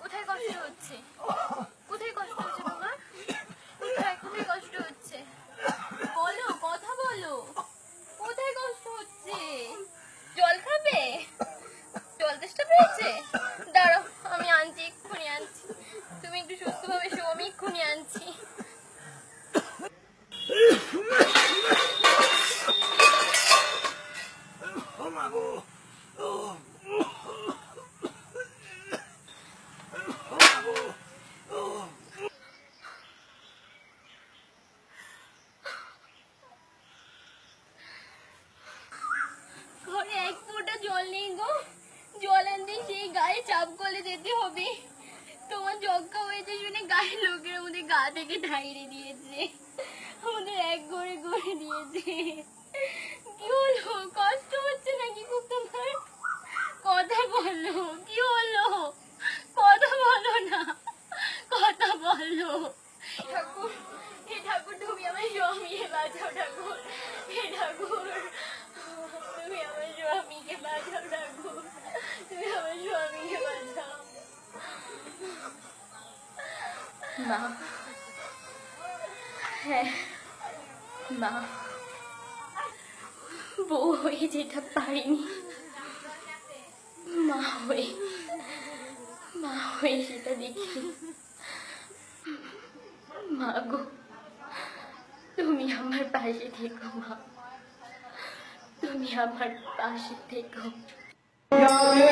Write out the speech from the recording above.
কোথায় কষ্ট হচ্ছে? কোথায় কষ্ট হচ্ছে তোমার? কোথায় কোথায় কষ্ট হচ্ছে? বলো, কথা বলো। কোথায় কষ্ট হচ্ছে? জল খাবে? জল তেষ্টা পেয়েছে? দাঁড়াও, আমি আনছি, এক্ষুনি আনছি। তুমি একটু সুস্থভাবে শো, আমি এক্ষুনি আনছি। ঘরে এক ফোঁটা জল নেই গো। জল আনতে সেই গায়ে চাপ কলে যেতে হবে। তোমার যজ্ঞা হয়েছে শুনে গায়ের লোকের আমাদের গা থেকে ঢাইরে দিয়েছে, আমাদের এক ঘরে করে দিয়েছে। কি হলো, কষ্ট হচ্ছে নাকি খুব তোমার? কথা বলো, কি হলো? কথা বলো না, কথা বলো। ঠাকুর, হে ঠাকুর, তুমি আমার স্বামীকে বাঁচাও ঠাকুর। হে ঠাকুর, তুমি আমার স্বামীকে বাঁচাও ঠাকুর। তুমি আমার স্বামীকে বাঁচাও। মা, হ্যাঁ মা, বউ হয়ে যেটা পারিনি, মা হয়ে সেটা দেখি। মা গো, তুমি আমার পাশে থেকো মা, তুমি আমার পাশে থেকো। नमस्ते